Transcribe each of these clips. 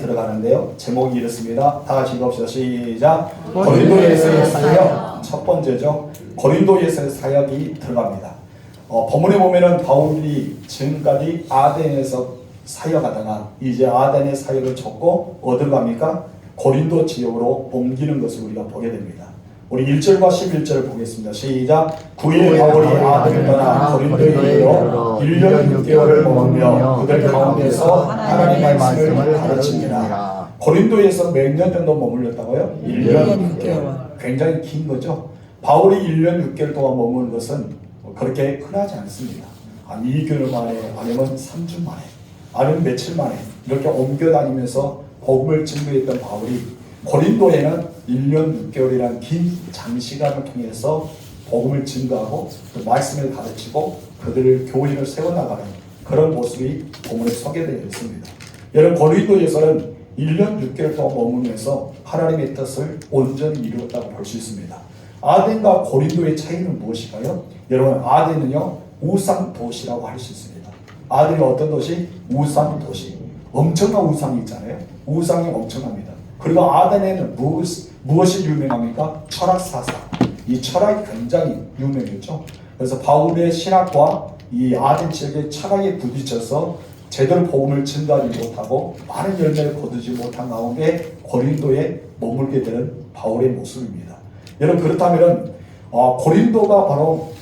들어가는데요. 제목이 이렇습니다. 다 같이 읽읍시다. 시작. 고린도에서의 사역 첫 번째죠. 고린도에서의 사역이 들어갑니다. 본문에 보면은 바울이 지금까지 아덴에서 사역하다가 이제 아덴의 사역을 접고 어디로 갑니까? 고린도 지역으로 옮기는 것을 우리가 보게 됩니다. 우리 1절과 11절을 보겠습니다. 시작. 9일 바울이 아덴을 떠나 고린도에 이르러 1년 6개월을 머물며 그들 가운데서 하나님의 말씀을 가르칩니다. 고린도에서 몇 년 정도 머물렀다고요? 1년 6개월. 굉장히 긴 거죠. 바울이 1년 6개월 동안 머무는 것은 그렇게 흔하지 않습니다. 한 2개월 만에 아니면 3주 만에 아니면 며칠 만에 이렇게 옮겨 다니면서 복음을 증거했던 바울이 고린도에는 1년 6개월이라는 긴 장시간을 통해서 복음을 증거하고 그 말씀을 가르치고 그들을 교인을 세워나가는 그런 모습이 본문에 소개되어 있습니다. 여러분, 고린도에서는 1년 6개월 동안 머물면서 하나님의 뜻을 온전히 이루었다고 볼 수 있습니다. 아덴과 고린도의 차이는 무엇일까요? 여러분, 아덴은요 우상 도시라고 할 수 있습니다. 아덴이 어떤 도시? 우상 도시. 엄청난 우상이 있잖아요. 우상이 엄청납니다. 그리고 아덴에는 무엇이 유명합니까? 철학 사상. 이 철학이 굉장히 유명했죠. 그래서 바울의 신학과 이 아덴 지역의 철학에 부딪혀서 제대로 복음을 증거하지 못하고 많은 열매를 거두지 못한 가운데 고린도에 머물게 되는 바울의 모습입니다. 여러분, 그렇다면 고린도가 바로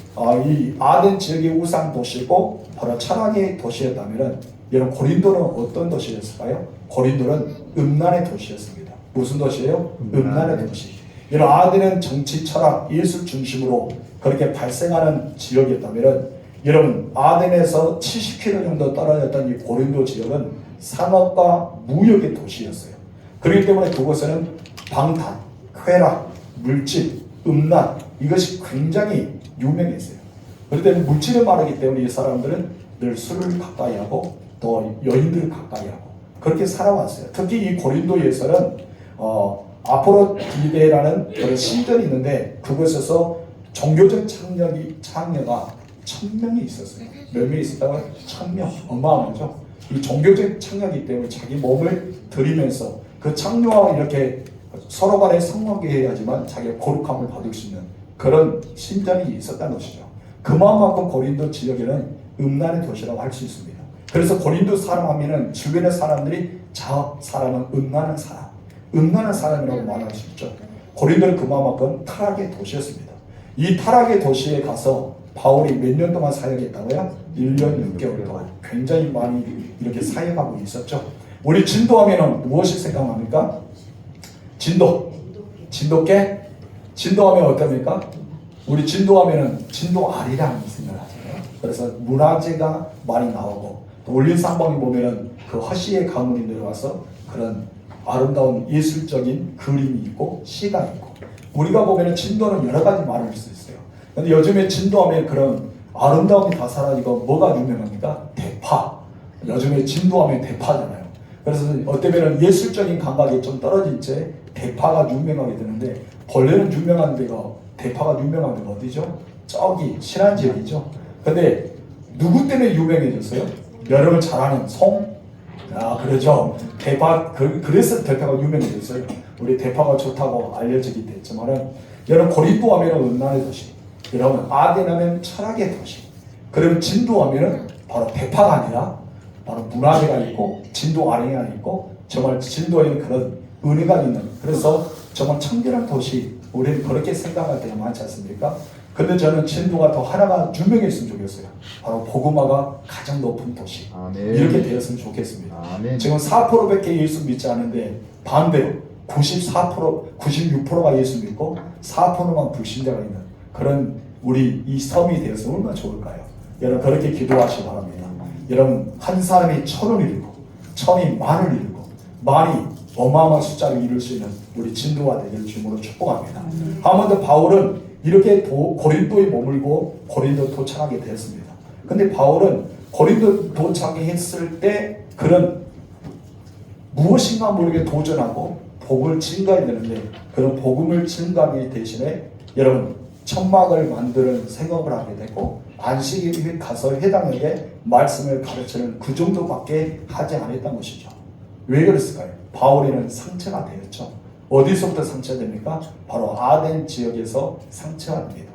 이 아덴 지역의 우상 도시고 바로 철학의 도시였다면 여러분, 고린도는 어떤 도시였을까요? 고린도는 음란의 도시였습니다. 무슨 도시예요? 음란의 도시. 여러분, 아덴은 정치, 철학, 예술 중심으로 그렇게 발생하는 지역이었다면 여러분, 아덴에서 70km 정도 떨어졌던 이 고린도 지역은 상업과 무역의 도시였어요. 그렇기 때문에 그곳에는 방탄, 쾌락, 물질, 음란 이것이 굉장히 유명했어요. 그렇기 때문에 물질을 말하기 때문에 이 사람들은 늘 술을 가까이 하고 또 여인들을 가까이 하고 그렇게 살아왔어요. 특히 이 고린도에서는 아포로디데라는 그런 신전이 있는데 그곳에서 종교적 창녀가 1000명이 있었어요. 몇 명이 있었다고요? 1000명. 어마어마하죠. 이 종교적 창녀이기 때문에 자기 몸을 들이면서 그 창녀와 이렇게 서로 간에 성관계해야지만 자기가 거룩함을 받을 수 있는 그런 신전이 있었다는 것이죠. 그만큼 고린도 지역에는 음란의 도시라고 할 수 있습니다. 그래서 고린도 사람 하면은 주변의 사람들이 저 사람은 음란한 사람이라고 말할 수 있죠. 고린도는 그만큼 타락의 도시였습니다. 이 타락의 도시에 가서 바울이 몇 년 동안 사역했다고요? 1년 6개월 동안 굉장히 많이 이렇게 사역하고 있었죠. 우리 진도하면은 무엇이 생각납니까? 진도계? 진도하면 어떻습니까? 우리 진도하면은 진도아리랑 생각하잖아요. 그래서 문화재가 많이 나오고 또 울림상방에 보면은 그 허시의 가문이 내려와서 그런 아름다운 예술적인 그림이 있고 시가 있고 우리가 보면은 진도는 여러 가지 말할 수 있어요. 근데 요즘에 진도하면 그런 아름다움이 다 사라지고 뭐가 유명합니까? 대파. 요즘에 진도하면 대파잖아요. 그래서 어때면 예술적인 감각이 좀 떨어진 채 대파가 유명하게 되는데 본래는 유명한 데가 대파가 유명한 데가 어디죠? 저기 신안지역이죠. 근데 누구 때문에 유명해졌어요? 여러분 잘 아는 송? 그렇죠. 대파 그래서 대파가 유명해졌어요. 우리 대파가 좋다고 알려지기 때문에 여러분 고린도 하면 음란의 도시, 여러분 아덴 하면 철학의 도시, 그러면 진도 하면은 바로 대파가 아니라 바로 문화재가 있고 진도 아래가 있고 정말 진도에는 그런 은혜가 있는 그래서 정말 청결한 도시 우리는 그렇게 생각할 때가 많지 않습니까? 근데 저는 진도가 더 하나가 유명했으면 좋겠어요. 바로 복음화가 가장 높은 도시. 아멘. 이렇게 되었으면 좋겠습니다. 아멘. 지금 4%밖에 예수 믿지 않는데 반대로 96%가 예수 믿고 4%만 불신자가 있는 그런 우리 이 섬이 되어서 얼마나 좋을까요? 여러분 그렇게 기도하시기 바랍니다. 여러분 한 사람이 1000을 이루고 1000이 만을 이루고 만이 어마어마한 숫자를 이룰 수 있는 우리 진도가 되기를 주님으로 축복합니다. 한 번 더 바울은 이렇게 고린도에 머물고 고린도 도착하게 되었습니다. 근데 바울은 고린도 도착했을 때 그런 무엇인가 모르게 도전하고 복음을 증가해야 되는데 그런 복음을 증가하기 대신에 여러분 천막을 만드는 생업을 하게 되고 안식일에 가서 해당에게 말씀을 가르치는 그 정도밖에 하지 않았던 것이죠. 왜 그랬을까요? 바울에는 상처가 되었죠. 어디서부터 상처가 됩니까? 바로 아덴 지역에서 상처가 됩니다.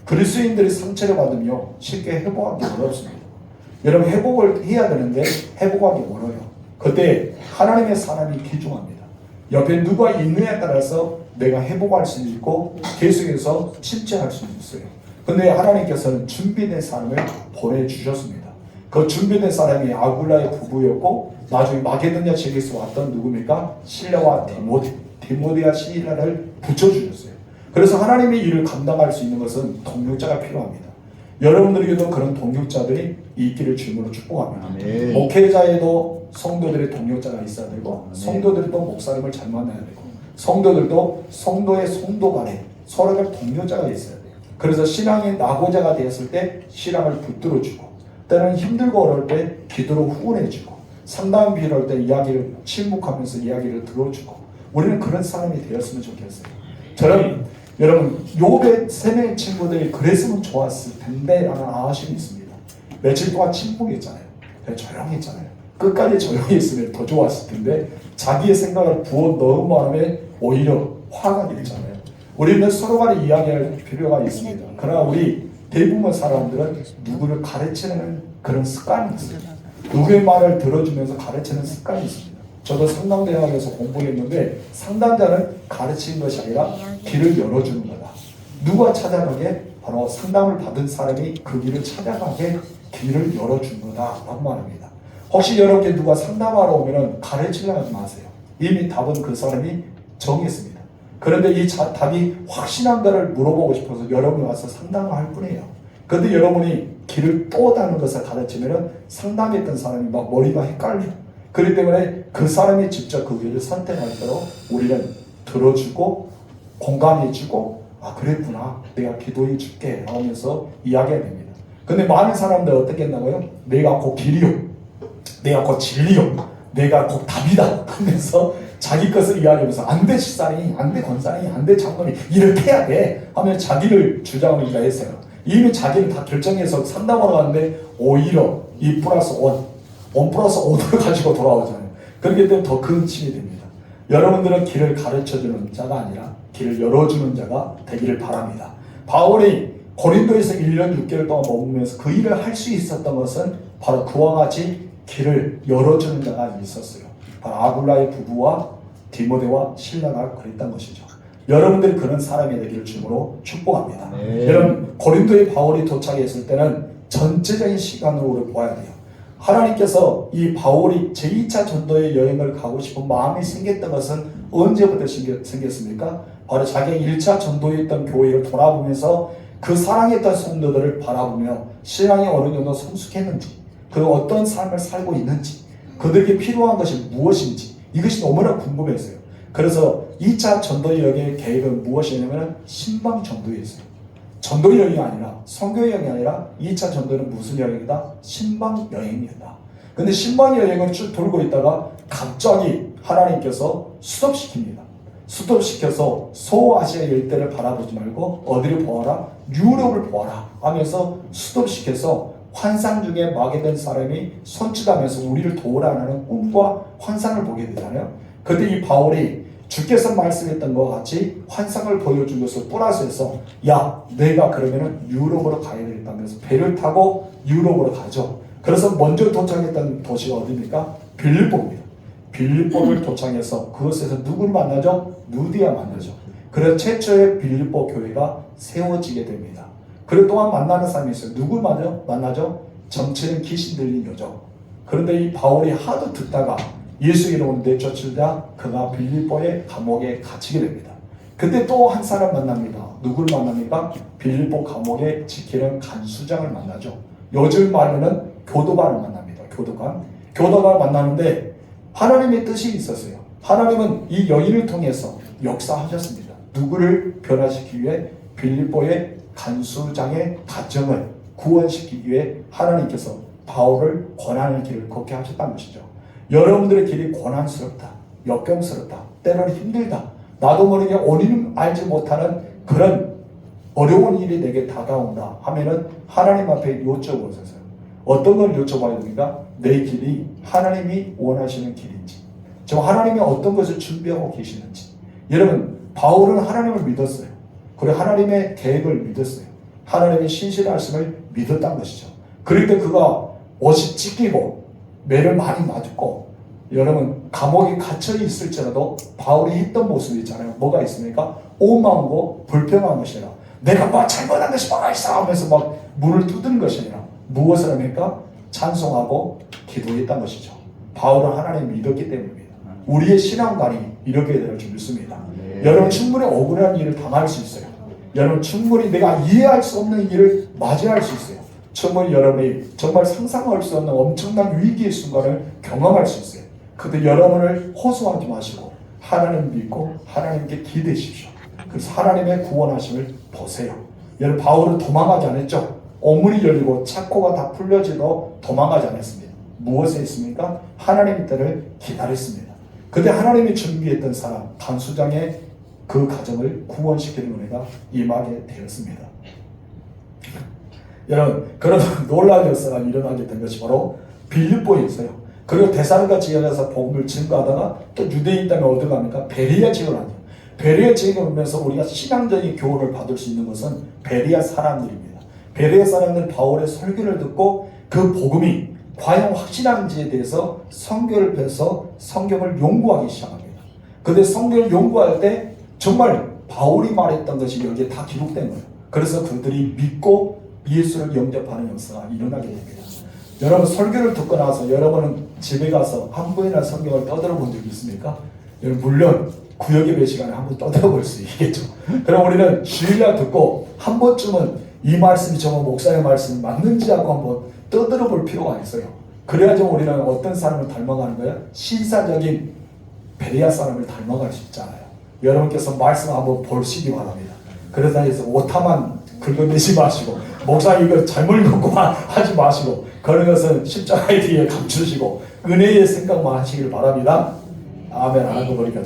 그리스도인들이 상처를 받으며 쉽게 회복하기 어렵습니다. 여러분, 회복을 해야 되는데 회복하기 어려워요. 그때 하나님의 사람이 귀중합니다. 옆에 누가 있느냐에 따라서 내가 회복할 수 있고 계속해서 침체할 수 있어요. 근데 하나님께서는 준비된 사람을 보내주셨습니다. 그 준비된 사람이 아굴라의 부부였고 나중에 마게도냐 지역에서 왔던 누굽니까? 실라와 디모데와 실라를 붙여주셨어요. 그래서 하나님의 일을 감당할 수 있는 것은 동력자가 필요합니다. 여러분들에게도 그런 동력자들이 있기를 주님으로 축복합니다. 아멘. 목회자에도 성도들의 동력자가 있어야 되고 성도들도 목사님을 잘 만나야 되고 성도들도 성도의 성도 간에 서로가 동료자가 있어야 돼요. 그래서 신앙이 낙오자가 되었을 때 신앙을 붙들어주고 때로는 힘들고 어려울 때 기도로 후원해주고 상담 필요할 때 이야기를 침묵하면서 이야기를 들어주고 우리는 그런 사람이 되었으면 좋겠어요. 저는 여러분 욥의 세 명의 친구들이 그랬으면 좋았을 텐데 라는 아쉬움이 있습니다. 며칠 동안 침묵했잖아요. 조용했잖아요. 끝까지 조용히 있으면 더 좋았을 텐데 자기의 생각을 부어 넣은 바람에 오히려 화가 됐잖아요. 우리는 서로 간에 이야기할 필요가 있습니다. 그러나 우리 대부분 사람들은 누구를 가르치는 그런 습관이 있어요. 누구의 말을 들어주면서 가르치는 습관이 있습니다. 저도 상담대학에서 공부했는데 상담자는 가르치는 것이 아니라 길을 열어주는 거다. 누가 찾아가게? 바로 상담을 받은 사람이 그 길을 찾아가게 길을 열어준 거다라고 말합니다. 혹시 여러분께 누가 상담하러 오면 가르치려고 하지 마세요. 이미 답은 그 사람이 정했습니다. 그런데 이 답이 확신한가를 물어보고 싶어서 여러분이 와서 상담을 할 뿐이에요. 그런데 여러분이 길을 또 다른 것을 가르치면 상담했던 사람이 막 머리가 헷갈려요. 그렇기 때문에 그 사람이 직접 그 길을 선택할 때로 우리는 들어주고 공감해주고 아 그랬구나 내가 기도해 줄게 하면서 이야기해야 됩니다. 근데 많은 사람들 어떻게 했나고요? 내가 곧 길이요, 내가 곧 진리요, 내가 곧 답이다 하면서 자기 것을 이야기하면서 안돼 집사님, 안돼 권사님, 안돼 장로님 이렇게 해야 돼 하면 자기를 주장을 했어요. 이미 자기는 다 결정해서 상담하러 갔는데 오히려 2 플러스 1 플러스 5를 가지고 돌아오잖아요. 그렇기 때문에 더 큰 힘이 됩니다. 여러분들은 길을 가르쳐주는 자가 아니라 길을 열어주는 자가 되기를 바랍니다. 바울이 고린도에서 1년 6개월 동안 머무면서 그 일을 할 수 있었던 것은 바로 그와 같이 길을 열어주는 자가 있었어요. 바로 아굴라의 부부와 디모데와 실라가 그랬던 것이죠. 여러분들이 그런 사람이 되기를 주님으로 축복합니다. 여러분 고린도에 바울이 도착했을 때는 전체적인 시간으로 우리를 보아야 돼요. 하나님께서 이 바울이 제2차 전도의 여행을 가고 싶은 마음이 생겼던 것은 언제부터 생겼습니까? 바로 자기가 1차 전도에 있던 교회를 돌아보면서 그 사랑했던 성도들을 바라보며 신앙이 어느 정도 성숙했는지 그 어떤 삶을 살고 있는지 그들에게 필요한 것이 무엇인지 이것이 너무나 궁금했어요. 그래서 2차 전도 여행의 계획은 무엇이냐면 신방 전도였어요. 전도 여행이 아니라 선교 여행이 아니라 2차 전도는 무슨 여행이다? 신방 여행이었다. 근데 신방 여행을 쭉 돌고 있다가 갑자기 하나님께서 스톱시킵니다. 스톱시켜서 소아시아 일대를 바라보지 말고 어디를 보아라? 유럽을 보아라 하면서 스톱시켜서 환상 중에 마게된 사람이 손짓하면서 우리를 도우라는 꿈과 환상을 보게 되잖아요. 그때 이 바울이 주께서 말씀했던 것 같이 환상을 보여준 것을 플러스해서 야 내가 그러면은 유럽으로 가야 되겠다면서 배를 타고 유럽으로 가죠. 그래서 먼저 도착했던 도시가 어디입니까? 빌립보입니다. 빌립보를 도착해서 그곳에서 누구를 만나죠? 누디아 만나죠. 그래서 최초의 빌립보 교회가 세워지게 됩니다. 그동안 만나는 사람이 있어요. 누굴 만나죠? 정치는 귀신 들린 여정. 그런데 이 바울이 하도 듣다가 예수 이름으로 내쫓으자 그가 빌립보의 감옥에 갇히게 됩니다. 그때 또 한 사람 만납니다. 누굴 만납니까? 빌립보 감옥에 지키는 간수장을 만나죠. 요즘 말로는 교도관을 만납니다. 교도관을 만나는데 하나님의 뜻이 있었어요. 하나님은 이 여인을 통해서 역사하셨습니다. 누구를 변화시키기 위해? 빌립보의 간수장의 가정을 구원시키기 위해 하나님께서 바울을 고난의 길을 걷게 하셨다는 것이죠. 여러분들의 길이 고난스럽다, 역경스럽다, 때로는 힘들다, 나도 모르게 원인을 알지 못하는 그런 어려운 일이 내게 다가온다 하면은 하나님 앞에 여쭤보세요. 어떤 걸 여쭤봐야 됩니까? 내 길이 하나님이 원하시는 길인지, 지금 하나님이 어떤 것을 준비하고 계시는지. 여러분, 바울은 하나님을 믿었어요. 그리고 하나님의 계획을 믿었어요. 하나님의 신실하심을 믿었다는 것이죠. 그런데 그가 옷이 찢기고 매를 많이 맞고 여러분 감옥에 갇혀 있을지라도 바울이 했던 모습이 있잖아요. 뭐가 있습니까? 오만하고 불평한 것이라 내가 뭐 잘못한 것이 뭐가 있어 하면서 막 문을 두드는 것이 아니라 무엇을 합니까? 찬송하고 기도했던 것이죠. 바울은 하나님을 믿었기 때문입니다. 우리의 신앙관이 이렇게 될 줄 믿습니다. 여러분 충분히 억울한 일을 당할 수 있어요. 여러분 충분히 내가 이해할 수 없는 일을 맞이할 수 있어요. 충분히 여러분이 정말 상상할 수 없는 엄청난 위기의 순간을 경험할 수 있어요. 그때 여러분을 호소하지 마시고 하나님 믿고 하나님께 기대십시오. 그래서 하나님의 구원하심을 보세요. 여러분 바울은 도망가지 않았죠. 오문이 열리고 착고가 다 풀려지도 도망가지 않았습니다. 무엇에 있습니까? 하나님의 때를 기다렸습니다. 그때 하나님이 준비했던 사람 간수장의 그 가정을 구원시키는 은혜가 임하게 되었습니다. 여러분 그런 놀라운 역사가 일어나게 된 것이 바로 빌립보였어요. 그리고 데살로니가 지역에서 복음을 증거하다가 또 유대인 땅에 어디 갑니까? 베레아 지역을 하죠. 베레아 지역에 오면서 우리가 신앙적인 교훈을 받을 수 있는 것은 베레아 사람들입니다. 베레아 사람들은 바울의 설교를 듣고 그 복음이 과연 확실한지에 대해서 성경을 펴서 성경을 연구하기 시작합니다. 그런데 성경을 연구할 때 정말 바울이 말했던 것이 여기에 다 기록된 거예요. 그래서 그들이 믿고 예수를 영접하는 역사가 일어나게 됩니다. 여러분 설교를 듣고 나서 여러분은 집에 가서 한 번이나 성경을 떠들어 본 적이 있습니까? 여러분 물론 구역예배 시간에 한 번 떠들어 볼 수 있겠죠. 그럼 우리는 주일날 듣고 한 번쯤은 이 말씀이 정말 목사의 말씀이 맞는지 하고 한번 떠들어 볼 필요가 있어요. 그래야지 우리는 어떤 사람을 닮아가는 거야? 신사적인 베레아 사람을 닮아갈 수 있잖아요. 여러분께서 말씀 한번 보시기 바랍니다. 그래서 해서 오타만 긁어내지 마시고 목사 이거 잘못 읽었구만 하지 마시고 그런 것은 십자가의 뒤에 감추시고 은혜의 생각만 하시길 바랍니다. 아멘. 안 하고 보니까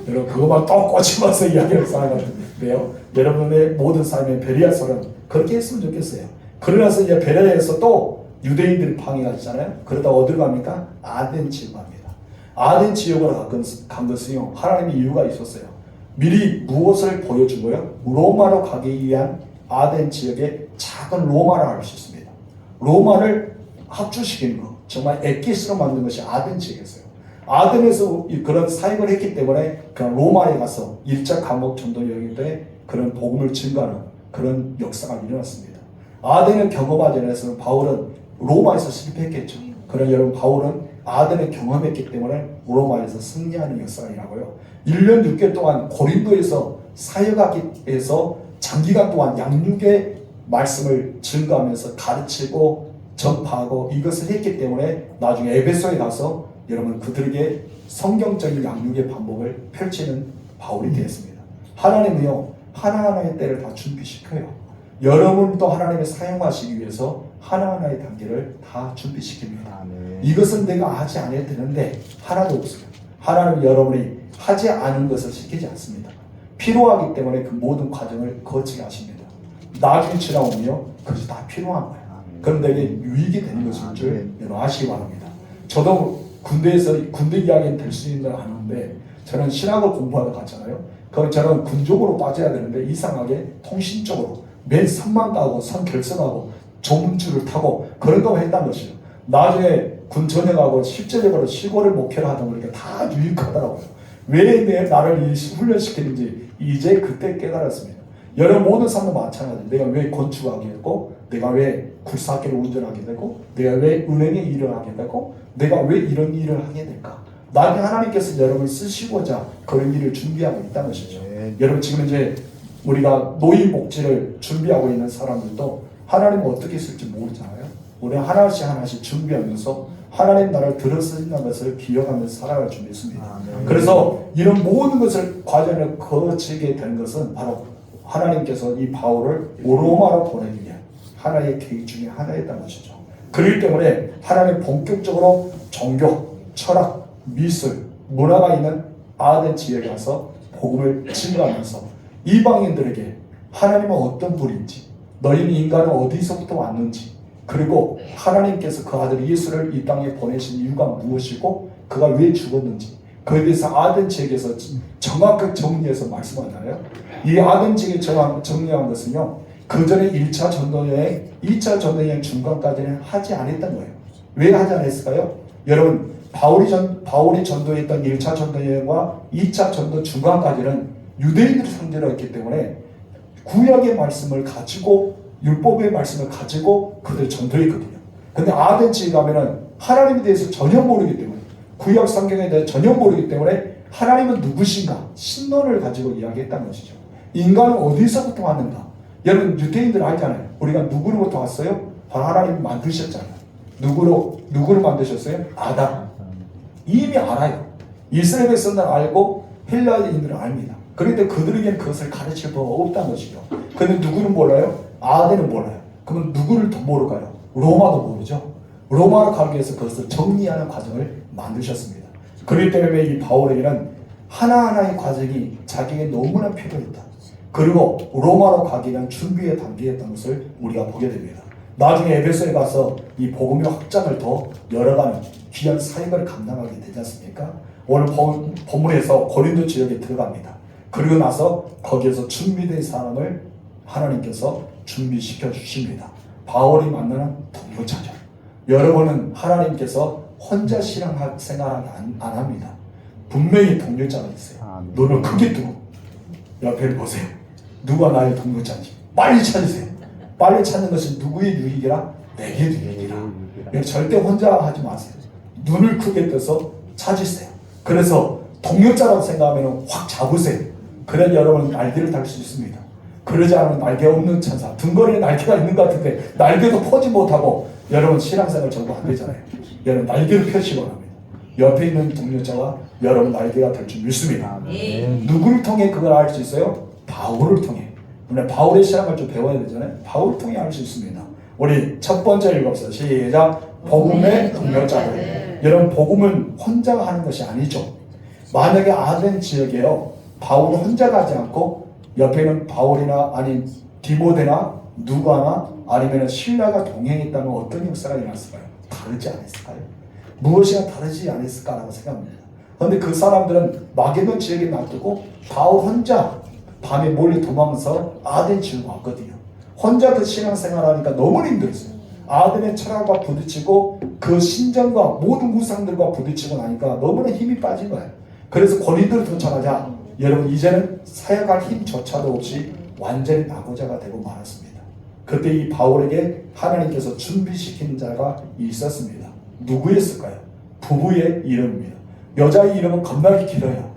여러분 그것만 또 꽂히면서 이야기를 살아가는데요. 여러분의 모든 삶의 베레아서는 그렇게 했으면 좋겠어요. 그러나서 이제 베레아에서 또 유대인들이 방해가 있잖아요. 그러다 어디로 갑니까? 아덴 지역으로 갑니다. 아덴 지역으로 간 것은요 하나님의 이유가 있었어요. 미리 무엇을 보여주고요? 로마로 가기 위한 아덴 지역의 작은 로마를 알 수 있습니다. 로마를 합주시키는 것, 정말 엑기스로 만든 것이 아덴 지역이었어요. 아덴에서 그런 사역을 했기 때문에 그냥 로마에 가서 1차 감옥 전도 여행 때 그런 복음을 증거하는 그런 역사가 일어났습니다. 아덴을 경험하지 않아서 바울은 로마에서 실패했겠죠. 그러나 여러분 바울은 아덴을 경험했기 때문에 로마에서 승리하는 역사가 일어나고요. 1년 6개월 동안 고린도에서 사역하기 위해서 장기간 동안 양육의 말씀을 증거하면서 가르치고 전파하고 이것을 했기 때문에 나중에 에베소에 가서 여러분 그들에게 성경적인 양육의 방법을 펼치는 바울이 되었습니다. 하나님이요 하나하나의 때를 다 준비시켜요. 여러분도 하나님의 사용하시기 위해서 하나하나의 단계를 다 준비시킵니다. 이것은 내가 하지 않아야 되는데 하나도 없어요. 하나님은 여러분이 하지 않은 것을 시키지 않습니다. 필요하기 때문에 그 모든 과정을 거치게 하십니다. 나중에 지나오면요 그것이 다 필요한 거예요. 그럼 내게 유익이 되는 것일 줄 여러분 아시기 바랍니다. 저도 군대에서 군대 이야기는 될 수 있는 하는데 저는 신학을 공부하러 갔잖아요. 그럼 저는 군족으로 빠져야 되는데 이상하게 통신 쪽으로 맨 선만 가고 선 결성하고 조문줄을 타고 그런 거 했단 것이죠. 나중에 군 전역하고 실제적으로 시골을 목회를 하다 보니까 다 유익하더라고요. 왜 나를 훈련시키는지 이제 그때 깨달았습니다. 여러분 모든 사람도 마찬가지예요. 내가 왜 건축하게 됐고 내가 왜 굴삭기를 운전하게 되고 내가 왜 은행에 일을 하게 되고 내가 왜 이런 일을 하게 될까? 나중에 하나님께서 여러분을 쓰시고자 그런 일을 준비하고 있다는 것이죠. 여러분 지금 이제 우리가 노인복지를 준비하고 있는 사람들도 하나님은 어떻게 쓸지 모르잖아요. 우리는 하나씩 하나씩 준비하면서 하나님 나라를 들어쓰는 것을 기억하면서 살아갈 준비했습니다. 그래서 이런 모든 것을 과정을 거치게 된 것은 바로 하나님께서 이 바울을 로마로 보내기 위한 하나의 계획 중에 하나였던 것이죠. 그렇기 때문에 하나님 본격적으로 종교, 철학, 미술, 문화가 있는 아덴 지역에 가서 복음을 증거하면서 이방인들에게 하나님은 어떤 분인지, 너희는 인간은 어디서부터 왔는지, 그리고 하나님께서 그 아들 예수를 이 땅에 보내신 이유가 무엇이고 그가 왜 죽었는지 그에 대해서 아덴 지역에서 정확하게 정리해서 말씀하잖아요. 이 아덴 지역에 정리한 것은요, 그 전에 1차 전도여행, 2차 전도여행 중간까지는 하지 않았던 거예요. 왜 하지 않았을까요? 여러분, 바울이 전도했던 1차 전도여행과 2차 전도 중간까지는 유대인들을 상대로 했기 때문에 구약의 말씀을 가지고, 율법의 말씀을 가지고 그들 전도했거든요. 근데 아덴 지역에 가면은 하나님에 대해서 전혀 모르기 때문에, 구약 성경에 대해 전혀 모르기 때문에 하나님은 누구신가? 신론을 가지고 이야기했다는 것이죠. 인간은 어디서부터 왔는가? 여러분, 유대인들 알잖아요. 우리가 누구로부터 왔어요? 바로 하나님이 만드셨잖아요. 누구를 만드셨어요? 아담. 이미 알아요. 이스라엘 백성들은 알고 헬라인들은 압니다. 그런데 그들에게는 그것을 가르칠 수가 없다는 것이죠. 그런데 누구는 몰라요? 아덴은 몰라요. 그러면 누구를 더 모를까요? 로마도 모르죠. 로마로 가기 위해서 그것을 정리하는 과정을 만드셨습니다. 그렇기 때문에 이 바울에게는 하나하나의 과정이 자기에게 너무나 필요했다. 그리고 로마로 가기 위한 준비에 담겨있던 것을 우리가 보게 됩니다. 나중에 에베소에 가서 이 복음의 확장을 더 열어가는 귀한 사역을 감당하게 되지 않습니까? 오늘 본문에서 고린도 지역에 들어갑니다. 그리고 나서 거기에서 준비된 사람을 하나님께서 준비시켜 주십니다. 바울이 만나는 동료자죠. 여러분은 하나님께서 혼자 신앙생활을 안 합니다. 분명히 동료자가 있어요. 눈을 크게 뜨고 옆에 보세요. 누가 나의 동료자인지 빨리 찾으세요. 빨리 찾는 것이 누구의 유익이라? 내게 유익이라. 절대 혼자 하지 마세요. 눈을 크게 떠서 찾으세요. 그래서 동료자라고 생각하면 확 잡으세요. 그래야 여러분 날개를 달 수 있습니다. 그러지 않으면 날개 없는 천사, 등거리에 날개가 있는 것 같은데 날개도 펴지 못하고 여러분 신앙생활 전부 안 되잖아요. 여러분 날개를 펴시기 바랍니다. 옆에 있는 동료자와 여러분 날개가 될 줄 믿습니다. 누구를 통해 그걸 알 수 있어요? 바울을 통해. 우리 바울의 신앙을 좀 배워야 되잖아요. 바울을 통해 알 수 있습니다. 우리 첫 번째 읽읍시다. 시작. 복음의 동료자들. 여러분, 복음은 혼자 하는 것이 아니죠. 만약에 아덴 지역에요, 바울은 혼자 가지 않고 옆에는 바울이나 아닌 디모데나 누가나 아니면 신라가 동행했다면 어떤 역사가 일어났을까요? 다르지 않았을까요? 무엇이가 다르지 않았을까라고 생각합니다. 그런데 그 사람들은 마게돈 지역에 놔두고 바울 혼자 밤에 몰래 도망가서 아덴 지역에 왔거든요. 혼자 그 신앙생활하니까 너무 힘들었어요. 아덴의 철학과 부딪히고 그 신전과 모든 우상들과 부딪히고 나니까 너무나 힘이 빠진 거예요. 그래서 고린도를 도착하자 여러분 이제는 사역할 힘조차도 없이 완전히 낙오자가 되고 말았습니다. 그때 이 바울에게 하나님께서 준비시킨 자가 있었습니다. 누구였을까요? 부부의 이름입니다. 여자의 이름은 겁나게 길어요.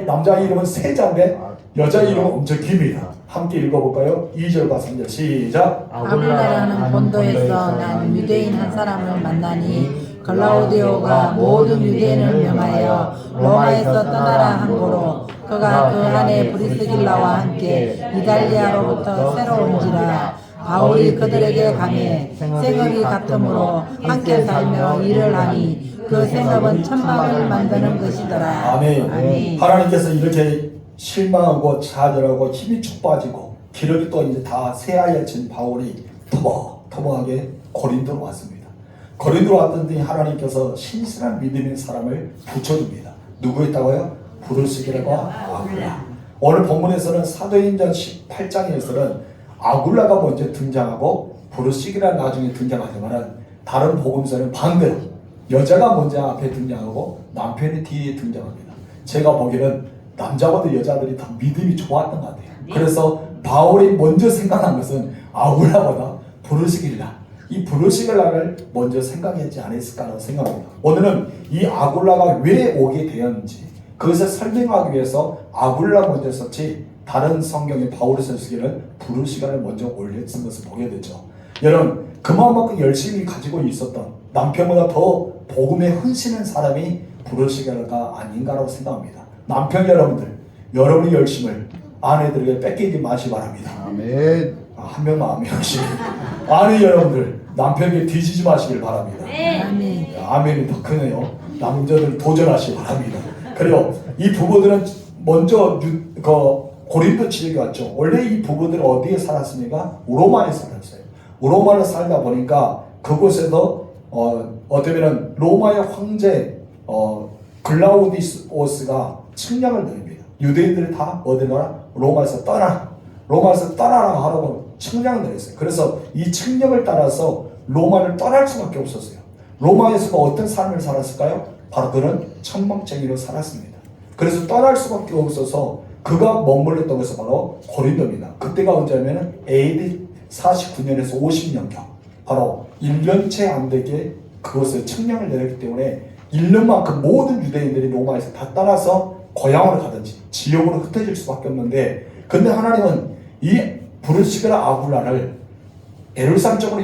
남자의 이름은 세자인데 여자의 이름은 엄청 깁니다. 함께 읽어볼까요? 2절과 3절 시작. 아굴라라는 본도에서 난 유대인 한 사람을 만나니 글라우디오가 모든 유대인을 명하여 로마에서 떠나라 한 고로 그가 그 안에 브리스길라와 함께 이달리아로부터 새로 온지라. 바울이 그들에게 가매 생업이 같으므로 함께 살며 일을 하니 그 생업은 천막을 만드는 것이더라. 아멘. 아멘. 하나님께서 이렇게 실망하고 좌절하고 힘이 쭉 빠지고 기력이 또 이제 다 새하얗진 바울이 터벅터벅하게 고린도로 왔습니다. 고린도로 왔더니 하나님께서 신실한 믿음의 사람을 붙여줍니다. 누구였다고요? 부르시기라와 아굴라. 오늘 본문에서는 사도행전 18장에서는 아굴라가 먼저 등장하고 부르시기라 나중에 등장하지만 다른 복음서는 반대로 여자가 먼저 앞에 등장하고 남편이 뒤에 등장합니다. 제가 보기에는 남자보다 여자들이 더 믿음이 좋았던 것 같아요. 그래서 바울이 먼저 생각한 것은 아굴라보다 부르시길라, 이 부르시길라를 먼저 생각했지 않았을까라고 생각합니다. 오늘은 이 아굴라가 왜 오게 되었는지 그것을 설명하기 위해서 아굴라 먼저 썼지 다른 성경의 바울이 쓰기는 부르시길라를 먼저 올렸던 것을 보게 되죠. 여러분, 그만큼 열심히 가지고 있었던 남편보다 더 복음에 헌신한 사람이 부르시길라가 아닌가라고 생각합니다. 남편 여러분들, 여러분의 열심을 아내들에게 뺏기지 마시기 바랍니다. 아멘. 한 명만 한 명씩. 아내 여러분들, 남편에게 뒤지지 마시길 바랍니다. 아멘. 아멘이 더 크네요. 남자들 도전하시기 바랍니다. 그리고 이 부부들은 먼저 고린도 지역에 왔죠. 원래 이 부부들은 어디에 살았습니까? 로마에 살았어요. 로마에 살다 보니까 그곳에서 어떻게 보면 로마의 황제 글라우디오스가 측량을 내립니다. 유대인들이 다 어디 가라? 로마에서 떠나라. 로마에서 떠나라 하라고 측량을 내렸어요. 그래서 이 측량을 따라서 로마를 떠날 수밖에 없었어요. 로마에서가 어떤 삶을 살았을까요? 바로 그는 천망쟁이로 살았습니다. 그래서 떠날 수밖에 없어서 그가 머물렀던 것은 바로 고린도입니다. 그때가 언제냐면 AD 49년에서 50년경 바로 1년째 안 되게 그것을 측량을 내렸기 때문에 1년만큼 모든 유대인들이 로마에서 다 떠나서 고향으로 가든지 지역으로 흩어질 수밖에 없는데, 근데 하나님은 이 브루시그라 아굴라를 예루살렘 쪽으로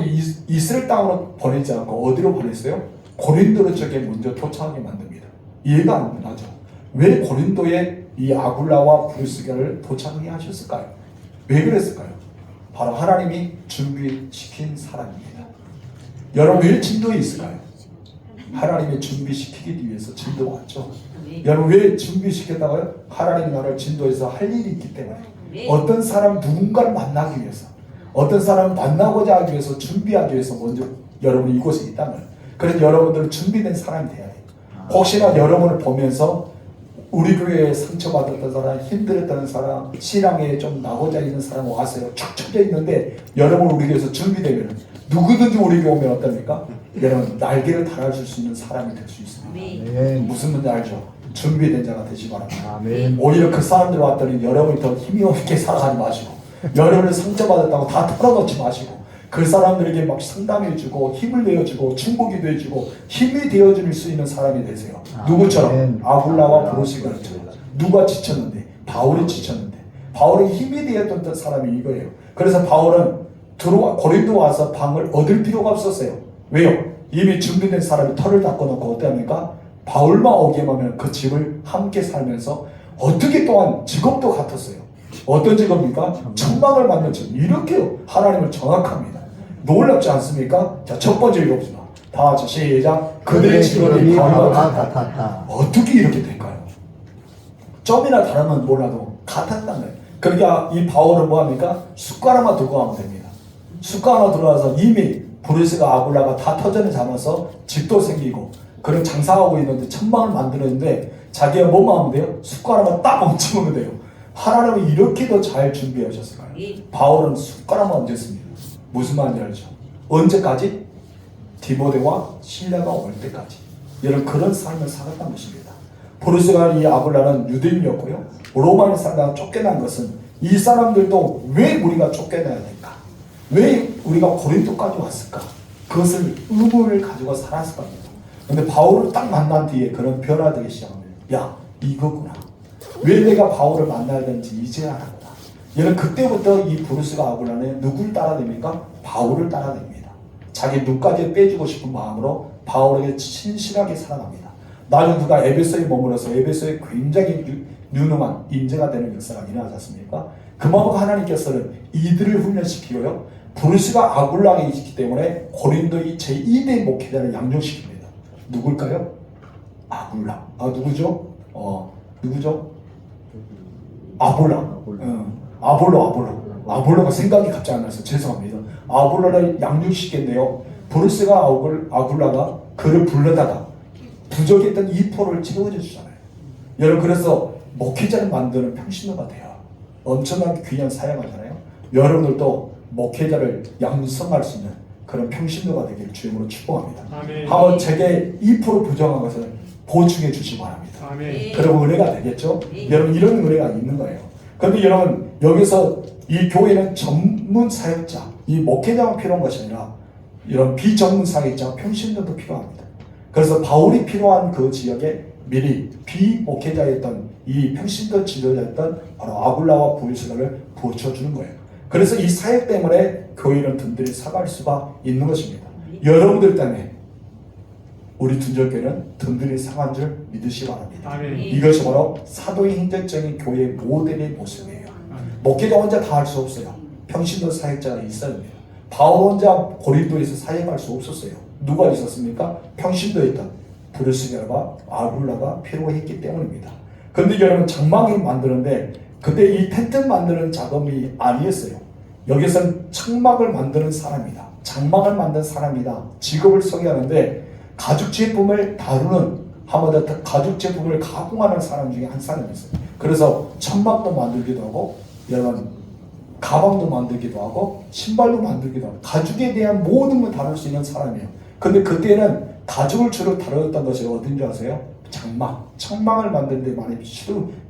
이스라엘 땅으로 보내지 않고 어디로 보냈어요? 고린도로 쪽에 먼저 도착하게 만듭니다. 이해가 안 가죠? 왜 고린도에 이 아굴라와 브루시그라를 도착하게 하셨을까요? 왜 그랬을까요? 바로 하나님이 준비시킨 사람입니다. 여러분 왜 진도에 있을까요? 하나님이 준비시키기 위해서 진도 왔죠. 여러분 왜 준비시켰다고요? 하나님이 나를 진도에서 할 일이 있기 때문에, 어떤 사람 누군가를 만나기 위해서, 어떤 사람을 만나고자 하기 위해서, 준비하기 위해서 먼저 여러분이 이곳에 있다는 거예요. 그래서 여러분들은 준비된 사람이 돼야 돼요. 혹시나 여러분을 보면서 우리 교회에 상처받았던 사람, 힘들었던 사람, 신앙에 좀 나고자 있는 사람 와서요 축 처져 있는데, 여러분 우리 교회에서 준비되면 누구든지 우리 교회 오면 어떻습니까? 여러분 날개를 달아줄 수 있는 사람이 될 수 있습니다. 아멘. 무슨 말인지 알죠? 준비된 자가 되시기 바랍니다. 아멘. 오히려 그 사람들 왔더니 여러분이 더 힘이 없게 살아가지 마시고, 여러분을 상처받았다고 다 털어놓지 마시고, 그 사람들에게 막 상담해주고 힘을 내어주고 충고기도 해주고 힘이 되어줄 수 있는 사람이 되세요. 누구처럼? 아굴라와 브루시그라처럼. 누가 지쳤는데? 바울이 지쳤는데, 바울이 힘이 되었던 사람이 이거예요. 그래서 바울은 고린도 와서 방을 얻을 필요가 없었어요. 왜요? 이미 준비된 사람이 털을 닦아놓고 어떠합니까? 바울만 오기만 하면 그 집을 함께 살면서 어떻게 또한 직업도 같았어요. 어떤 직업입니까? 천막을 만든 직업. 이렇게 하나님을 정확합니다. 놀랍지 않습니까? 자, 첫 번째 읽어봅시다. 다 같이 시작. 그들의 직업이 바울과 같았다. 어떻게 이렇게 될까요? 점이나 다르면 몰라도 같았단 말이에요. 그러니까 이 바울은 뭐합니까? 숟가락만 들고 가면 됩니다. 숟가락만 들어가서 이미 브루시가 아굴라가 다 터전을 잡아서 집도 생기고 그런 장사하고 있는데 천막을 만들었는데, 자기가 뭐만 하면 돼요? 숟가락만 딱 얹으면 돼요. 하나님이 이렇게도 잘 준비하셨을까요? 바울은 숟가락만 얹었습니다. 무슨 말인지 알죠? 언제까지? 디모데와 신라가 올 때까지. 여러분 그런 삶을 살았다는 것입니다. 브루시가 이 아굴라는 유대인이었고요. 로마에 살다가 쫓겨난 것은, 이 사람들도 왜 우리가 쫓겨나야 될까? 왜 우리가 고린도까지 왔을까? 그것을 의문을 가지고 살았을 겁니다. 근데 바울을 딱 만난 뒤에 그런 변화되기 시작합니다. 야, 이거구나. 왜 내가 바울을 만나야 되는지 이제 알았구나. 여러분 그때부터 이 브루시가 아굴라는 누굴 따라냅니까? 바울을 따라냅니다. 자기 눈까지 빼주고 싶은 마음으로 바울에게 신실하게 살아갑니다. 나중에 누가 에베소에 머물러서 에베소에 굉장히 유능한 인재가 되는 역사가 일어나지 않습니까? 그만큼 하나님께서는 이들을 훈련시키고요, 브루시가 아굴라에 있기 때문에 고린도의 제2대 목회자를 양육시킵니다. 누굴까요? 아굴라. 누구죠? 누구죠? 아볼라. 아볼로가 생각이 갑자기 안 나서 죄송합니다. 아볼로를 양육시켰는데요, 브루시가 아굴라가 그를 불러다가 부족했던 이 포를 채워줘 주잖아요. 여러분 그래서 목회자를 만드는 평신도가 돼요. 엄청나게 귀한 사역하잖아요. 여러분들도 목회자를 양성할 수 있는 그런 평신도가 되기를 주님으로 축복합니다. 한번 제게 2% 부정한 것을 보충해 주시기 바랍니다. 아멘. 그럼 은혜가 되겠죠? 여러분 이런 은혜가 있는 거예요. 그런데 여러분 여기서 이 교회는 전문 사역자, 이 목회자만 필요한 것이 아니라 이런 비전문 사역자, 평신도도 필요합니다. 그래서 바울이 필요한 그 지역에 미리 비목회자였던 이 평신도 지도자였던 바로 아굴라와 브루시가를 부어주는 거예요. 그래서 이 사역 때문에 교회는 든든히 살아갈 수가 있는 것입니다. 여러분들 때문에 우리 둔절교회는 든든히 살아간 줄 믿으시기 바랍니다. 아멘. 이것이 바로 사도의 행정적인 교회의 모델의 모습이에요. 목회자 혼자 다 할 수 없어요. 평신도 사역자가 있어야 돼요. 바울 혼자 고린도에서 사역할 수 없었어요. 누가 있었습니까? 평신도였던 브루시가와 아굴라가 필요했기 때문입니다. 그런데 여러분 장막을 만드는데 그때 이 텐트 만드는 작업이 아니었어요. 여기서는 창막을 만드는 사람이다, 장막을 만든 사람이다 직업을 소개하는데, 가죽 제품을 다루는 한마디로 가죽 제품을 가공하는 사람 중에 한 사람이었어요. 그래서 천막도 만들기도 하고 여러분 가방도 만들기도 하고 신발도 만들기도 하고 가죽에 대한 모든 걸 다룰 수 있는 사람이에요. 근데 그때는 가죽을 주로 다루었던 것이 어딘지 아세요? 장막, 천막을 만드는 데 많이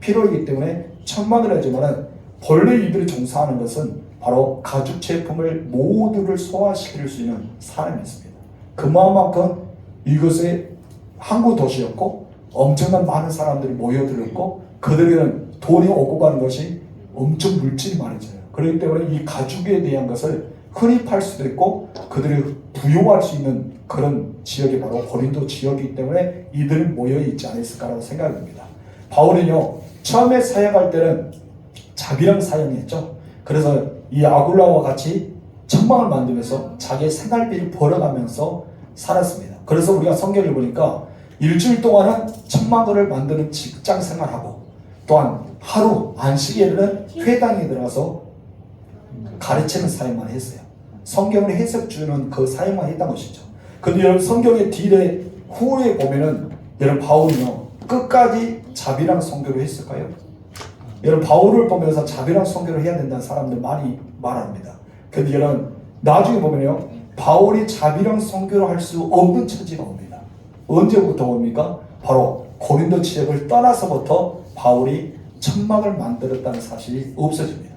필요이기 때문에 천막을 하지만은 본래 이들이 종사하는 것은 바로 가죽 제품을 모두를 소화시킬 수 있는 사람이었습니다. 그만큼 이것에 항구 도시였고 엄청난 많은 사람들이 모여들었고 그들에게는 돈이 오고 가는 것이 엄청 물질이 많아져요. 그렇기 때문에 이 가죽에 대한 것을 흔히 팔 수도 있고 그들이 부용할 수 있는 그런 지역이 바로 고린도 지역이기 때문에 이들이 모여있지 않았을까라고 생각합니다. 바울은요 처음에 사역할 때는 자비랑 사역했죠. 그래서 이 아굴라와 같이 천막을 만들면서 자기의 생활비를 벌어가면서 살았습니다. 그래서 우리가 성경을 보니까 일주일 동안은 천막을 만드는 직장 생활하고 또한 하루 안식일에는 회당에 들어가서 가르치는 사역만 했어요. 성경을 해석 주는 그 사역만 했던 것이죠. 근데 여러분 성경의 뒤에 후에 보면은 여러분 바울이요 끝까지 자비랑 선교를 했을까요? 여러분 바울을 보면서 자비랑 선교를 해야 된다는 사람들 많이 말합니다. 근데 여러분 나중에 보면요 바울이 자비랑 선교를 할 수 없는 처지가 옵니다. 언제부터 옵니까? 바로 고린도 지역을 떠나서부터 바울이 천막을 만들었다는 사실이 없어집니다.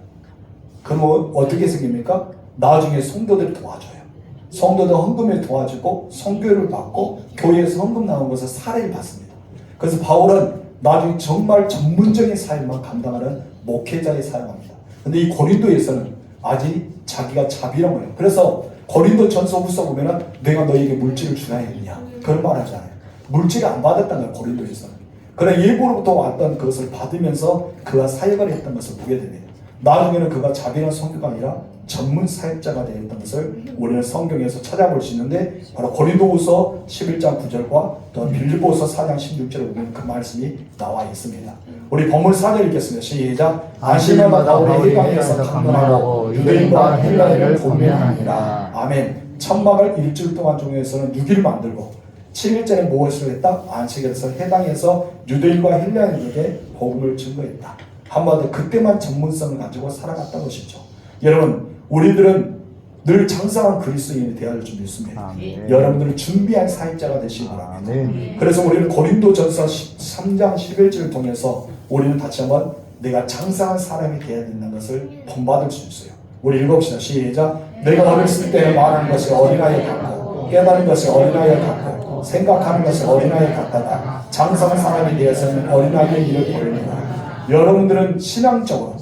그러면 어떻게 생깁니까? 나중에 성도들이 도와줘요. 성도들 헌금에 도와주고 선교를 받고 교회에서 헌금 나온 것을 사례를 받습니다. 그래서 바울은 나중에 정말 전문적인 사역만 감당하는 목회자에 사용합니다. 근데 이 고린도에서는 아직 자기가 자비라고 해요. 그래서 고린도 전서 후서 보면은 내가 너에게 물질을 주나 했느냐 그런 말 하잖아요. 물질을 안 받았다는 거예요. 고린도에서는. 그러나 일부로부터 왔던 그것을 받으면서 그가 사역을 했던 것을 보게 됩니다. 나중에는 그가 자비한 선교가 아니라 전문 사역자가 되었던 것을 우리는 성경에서 찾아볼 수 있는데 바로 고린도후서 11장 9절과 또 빌립보서 4장 16절에 보면 그 말씀이 나와 있습니다. 우리 본문 4절 읽겠습니다. 시작. 안식일마다 바울이 회당에서 강론하고 유대인과 헬라인을 권면하니라. 아멘. 천막을 일주일 동안 중에서는 6일 만들고 7일째는 무엇을 했다? 안식일에서 해당해서 유대인과 헬라인에게 복음을 증거했다. 한마디로 그때만 전문성을 가지고 살아갔던 것이죠. 여러분 우리들은 늘 장성한 그리스도인이 되어야 줄 믿습니다. 아멘. 여러분들은 준비한 사역자가 되시기 바랍니다. 아멘. 그래서 우리는 고린도전서 13장 11절을 통해서 우리는 다시 한번 내가 장성한 사람이 되어야 된다는 것을 본받을 수 있어요. 우리 읽읍시다. 시작. 내가 어렸을 때 말하는 것이 어린아이 같고 깨달은 것이 어린아이 같고 생각하는 것이 어린아이 같다가 장성한 사람이 되어서는 어린아이의 일을 벌이라. 여러분들은 신앙적으로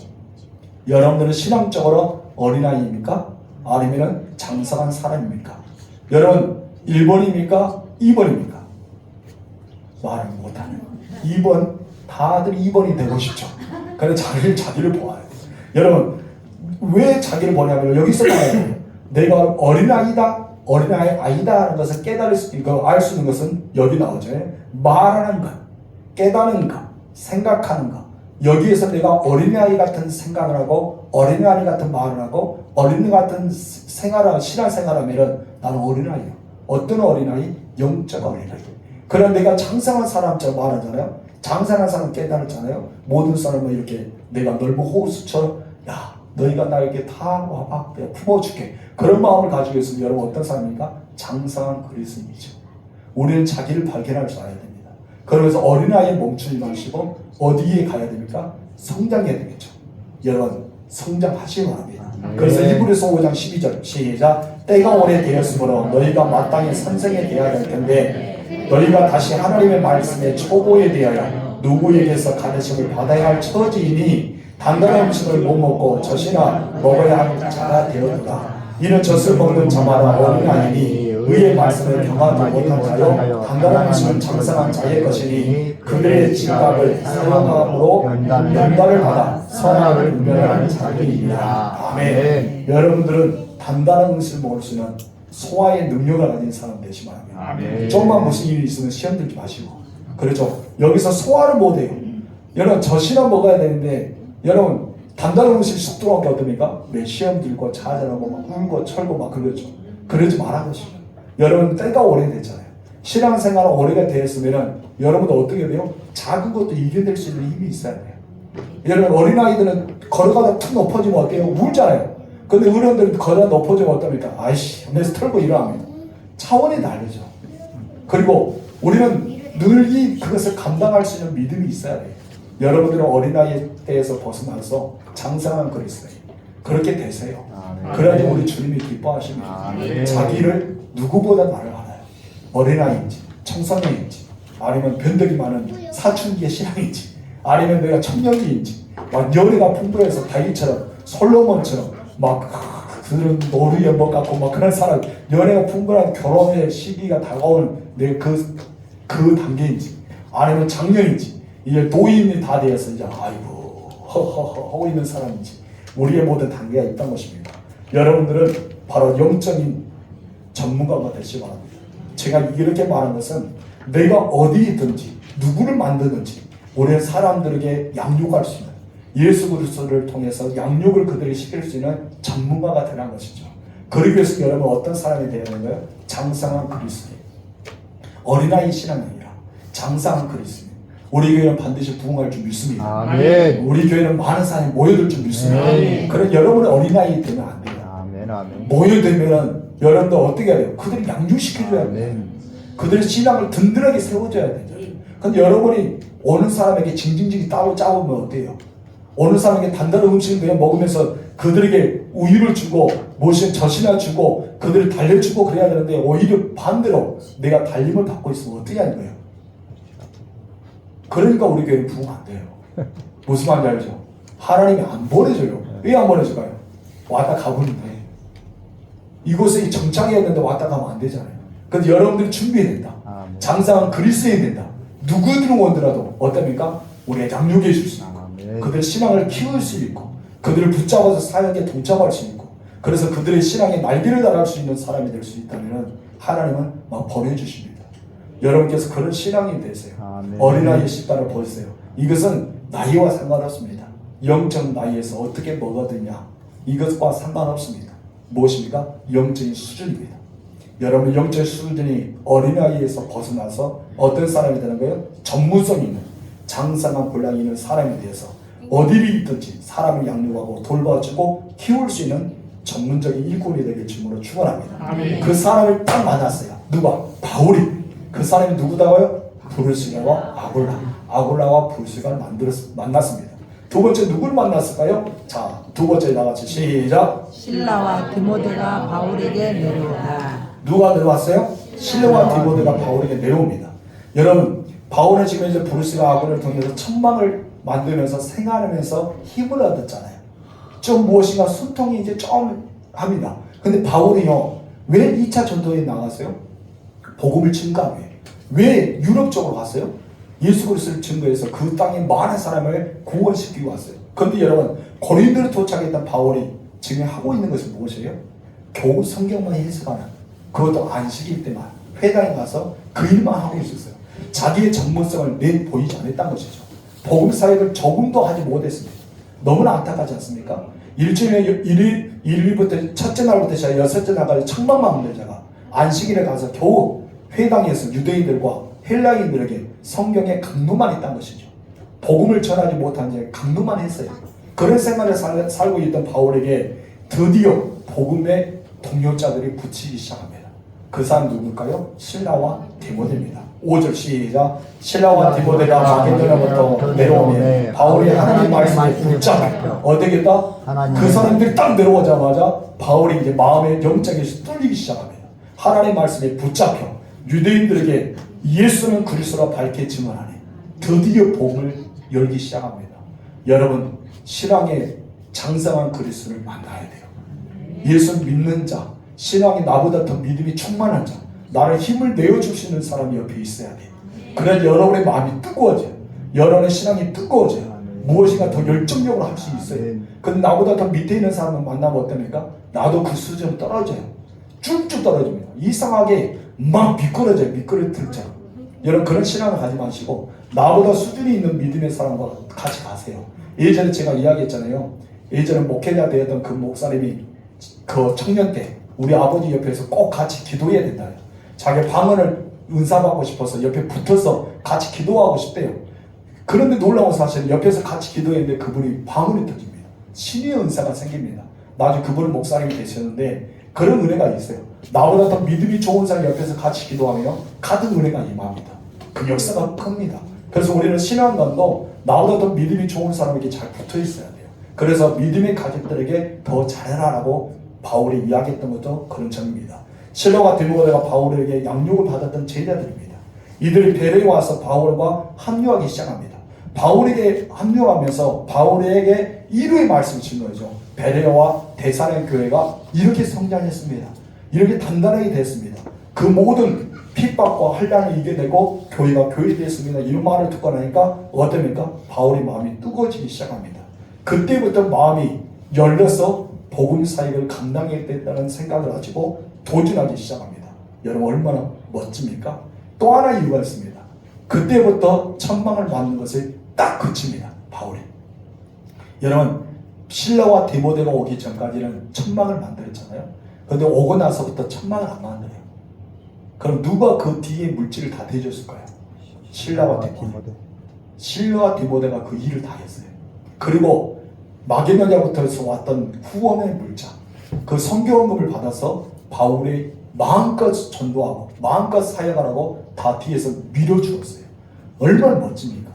어린아이입니까? 아니면 장성한 사람입니까? 여러분 1번입니까? 2번입니까? 말을 못하는 2번. 다들 2번이 되고 싶죠. 그래서 자기를 보아요. 여러분 왜 자기를 보냐면 여기서 말해야 돼요. 내가 어린아이다 어린아이 아니다 하는 것을 깨달을 수 있고 알 수 있는 것은 여기 나오죠. 말하는 것, 깨닫는 것, 생각하는 것. 여기에서 내가 어린아이 같은 생각을 하고 어린아이 같은 말을 하고 어린아이 같은 신앙생활하면 나는 어린아이예요. 어떤 어린아이? 영적 어린아이. 그럼 내가 장성한 사람처럼 말하잖아요. 장성한 사람 깨달았잖아요. 모든 사람은 이렇게 내가 넓은 호수처럼 야 너희가 나에게 다 와봐 내가 품어줄게. 그런 마음을 가지고 있으면 여러분 어떤 사람입니까? 장성한 그리스도인이죠. 우리는 자기를 발견할 줄 알아야 됩니다. 그러면서 어린아이에 멈추지 마시고 어디에 가야 됩니까? 성장해야 되겠죠. 여러분 성장하시기 바랍니다. 그래서 히브리서 5장 12절 시작. 때가 오래되었으므로 너희가 마땅히 선생에 대하여 할 텐데 너희가 다시 하나님의 말씀에 초보에 대하여 누구에게서 가르침을 받아야 할 처지이니 단단한 음식을 못 먹고 젖이나 먹어야 할 자가 되었도다. 이는 젖을 먹는 자마다 어린아이니 의의 말씀을 경하지 못한 자요 단단한 음식은 장성한 자의 것이니 그들의 지각을 사용함으로 연단을 받아 선악을 분별하는 자들이니라. 아멘. 여러분들은 단단한 음식을 먹을 수 있는 소화의 능력을 가진 사람 되시기 바랍니다. 아멘. 조금만 무슨 일이 있으면 시험 들지 마시고 그렇죠. 여기서 소화를 못해요. 여러분 젖이나 먹어야 되는데 여러분 단단한 음식 쑥 들어간 게 어떻습니까? 매 시험 들고 좌절하고 막 울고 철고 막 그러죠. 그러지 말아 것이죠. 여러분 때가 오래됐잖아요. 신앙생활 오래가 되었으면 여러분도 어떻게 돼요? 작은 것도 이겨낼 수 있는 힘이 있어야 돼요. 여러분 어린아이들은 걸어가다 툭 높아지면 어때요? 울잖아요. 근데 어른들은 걸어가다 높아지면 어떡합니까? 아이씨 하면서 털고 일어납니다. 차원이 다르죠. 그리고 우리는 늘 그것을 감당할 수 있는 믿음이 있어야 돼요. 여러분들은 어린아이 때에서 벗어나서 장성한 그리스도예요. 그렇게 되세요. 그래야지 우리 주님이 기뻐하십니다. 자기를 누구보다 나를 알아요. 어린아이인지 청소년인지 아니면 변덕이 많은 사춘기의 신앙인지 아니면 내가 청년기인지 막 연애가 풍부해서 다윗처럼 솔로몬처럼 막 그런 노루에 뭐 갖고 막 그런 사람 연애가 풍부한 결혼의 시기가 다가오는 내 그 단계인지 아니면 장년인지 이제 노인이 다 되어서 이제 아이고 허허허 하고 있는 사람인지 우리의 모든 단계가 있다는 것입니다. 여러분들은 바로 영적인 전문가가 되시기 바랍니다. 제가 이렇게 말한 것은 내가 어디 있든지 누구를 만드든지 우리는 사람들에게 양육할 수 있는 예수 그리스도를 통해서 양육을 그들에게 시킬 수 있는 전문가가 되라는 것이죠. 그러기 위해서 여러분 어떤 사람이 되어야 되는 거예요? 장성한 그리스도. 어린아이 신앙이 아니라 장성한 그리스도. 우리 교회는 반드시 부흥할 줄 믿습니다. 아멘. 우리 교회는 많은 사람이 모여들 줄 믿습니다. 아멘. 그런 여러분은 어린아이 되면 안 돼요. 아멘. 아멘. 모여들면 여러분들 어떻게 해야 돼요? 그들을 양육시켜줘야 돼요. 그들의 신앙을 든든하게 세워줘야 되죠. 근데 여러분이 어느 사람에게 징징징이 따로 짜보면 어때요? 어느 사람에게 단단한 음식을 그냥 먹으면서 그들에게 우유를 주고 무엇이 젖이나 주고 그들을 달래주고 그래야 되는데 오히려 반대로 내가 달림을 받고 있으면 어떻게 하는 거예요? 그러니까 우리 교회는 부흥 안 돼요. 무슨 말인지 알죠? 하나님이 안 보내줘요. 왜 안 보내줄까요? 왔다 가보는데 이곳에 정착해야 되는데 왔다 가면 안 되잖아요. 근데 여러분들이 준비해야 된다. 장사한 그리스도해야 된다. 누구들은 원더라도 어떻습니까? 우리가 양육해 줄 수 있고 그들의 신앙을 키울 수 있고 그들을 붙잡아서 사역에 동참할 수 있고 그래서 그들의 신앙에 날개를 달할 수 있는 사람이 될 수 있다면 하나님은 막 보내주십니다. 여러분께서 그런 신앙이 되세요. 어린아이의 식단을 보세요. 이것은 나이와 상관없습니다. 영적 나이에서 어떻게 먹어드냐 이것과 상관없습니다. 무엇입니까? 영적인 수준입니다. 여러분 영적 수준이 어린아이에서 벗어나서 어떤 사람이 되는 거예요? 전문성 있는 장성한 분량이 있는 사람이 되어서 어디를 있든지 사람을 양육하고 돌봐주고 키울 수 있는 전문적인 일꾼이 되길 주님으로 축원합니다. 그 사람을 딱 만났어요. 누가? 바울이. 그 사람이 누구다고요? 브루스가와 아굴라와 브루스가 만났습니다. 두 번째 누굴 만났을까요? 자, 두 번째 나같이 시작. 실라와 디모데가 바울에게 내려오다. 누가 내려왔어요? 실라와 디모데가 바울에게 내려옵니다. 여러분, 바울은 지금 이제 브루스가 아굴을 통해서 천망을 만들면서 생활하면서 힘을 얻었잖아요. 좀 무엇인가 숨통이 이제 좀 합니다. 근데 바울이요, 왜 2차 전도에 나갔어요? 복음을 증거하기 위해. 왜 유럽 쪽으로 갔어요? 예수 그리스도를 증거해서 그 땅에 많은 사람을 구원시키고 왔어요. 그런데 여러분, 고린도에 도착했던 바울이 지금 하고 있는 것은 무엇이에요? 겨우 성경만 해석하는, 그것도 안식일 때만 회당에 가서 그 일만 하고 있었어요. 자기의 전문성을 내보이지 않았다는 것이죠. 복음 사역을 조금도 하지 못했습니다. 너무나 안타깝지 않습니까? 일주일에 1일부터 첫째 날부터 시작 여섯째 날까지 천만만 원의 자가 안식일에 가서 겨우 회당에서 유대인들과 헬라인들에게 성경의 강론만 했다는 것이죠. 복음을 전하지 못한 지 강론만 했어요. 그런 생활을 살고 있던 바울에게 드디어 복음의 동료자들이 붙이기 시작합니다. 그 사람 누굴까요? 실라와 디모데입니다. 5절 시작. 실라와 디모데가 마게도냐부터 내려오면 바울이 하나님 말씀에 붙잡혀 어떻겠다? 그 사람들이 딱 내려오자마자 바울이 이제 마음의 영적이 뚫리기 시작합니다. 하나님 말씀에 붙잡혀 유대인들에게 예수는 그리스도라 밝게 증언하니 드디어 복음을 열기 시작합니다. 여러분, 신앙의 장성한 그리스도를 만나야 돼요. 예수 믿는 자, 신앙이 나보다 더 믿음이 충만한 자, 나를 힘을 내어줄 수 있는 사람이 옆에 있어야 돼요. 그래야 여러분의 마음이 뜨거워져요. 여러분의 신앙이 뜨거워져요. 무엇인가 더 열정적으로 할 수 있어요. 근데 나보다 더 밑에 있는 사람을 만나면 어떻습니까? 나도 그 수준 떨어져요. 쭉쭉 떨어집니다. 이상하게 막 미끄러져요. 미끄러뜨리죠. 여러분, 그런 신앙을 가지 마시고 나보다 수준이 있는 믿음의 사람과 같이 가세요. 예전에 제가 이야기했잖아요. 예전에 목회자 되었던 그 목사님이 그 청년 때 우리 아버지 옆에서 꼭 같이 기도해야 된다. 자기 방언을 은사 받고 싶어서 옆에 붙어서 같이 기도하고 싶대요. 그런데 놀라운 사실은 옆에서 같이 기도했는데 그분이 방언이 터집니다. 신의 은사가 생깁니다. 나중에 그분은 목사님이 되셨는데 그런 은혜가 있어요. 나보다 더 믿음이 좋은 사람 옆에서 같이 기도하면 가득 은혜가 임합니다. 그 역사가 큽니다. 그래서 우리는 신앙관도 나보다 더 믿음이 좋은 사람에게 잘 붙어 있어야 돼요. 그래서 믿음의 가족들에게 더 잘해라라고 바울이 이야기했던 것도 그런 점입니다. 실로와 디모데가 바울에게 양육을 받았던 제자들입니다. 이들이 베레에 와서 바울과 합류하기 시작합니다. 바울에게 합류하면서 바울에게 이루의 말씀을 준 거죠. 베레와 데살로니가 교회가 이렇게 성장했습니다. 이렇게 단단하게 됐습니다. 그 모든 핍박과 환난을 이겨내고 교회가 교회됐습니다. 이런 말을 듣고 나니까 어떻습니까? 바울의 마음이 뜨거워지기 시작합니다. 그때부터 마음이 열려서 복음 사역을 감당했다는 생각을 가지고 도전하기 시작합니다. 여러분 얼마나 멋집니까? 또 하나 이유가 있습니다. 그때부터 천망을 받는 것을 딱 그칩니다. 바울이. 여러분 실라와 디모데가 오기 전까지는 천망을 만들었잖아요. 그런데 오고 나서부터 천망을 안 만들어요. 그럼 누가 그 뒤에 물질을 다 대줬을까요? 실라와 디모데. 실라와 디모데가 그 일을 다 했어요. 그리고 마게도냐부터 왔던 후원의 물자, 그 선교원금을 받아서 바울이 마음껏 전도하고 마음껏 사역하라고 다 뒤에서 밀어주었어요. 얼마나 멋집니까?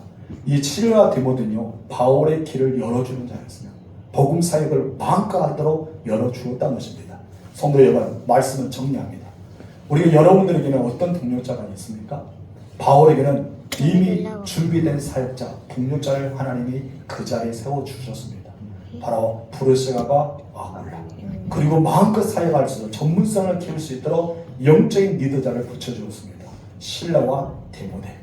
이 실라와 디모데는요 바울의 길을 열어주는 자였어요. 복음 사역을 마음껏 하도록 열어주었다는 것입니다. 성도 여러분, 말씀을 정리합니다. 우리가 여러분들에게는 어떤 동료자가 있습니까? 바울에게는 이미 준비된 사역자, 동료자를 하나님이 그 자리에 세워주셨습니다. 바로 브르시아가 아굴라. 그리고 마음껏 사역할 수 있도록 전문성을 키울 수 있도록 영적인 리더자를 붙여주었습니다. 실라와 디모데.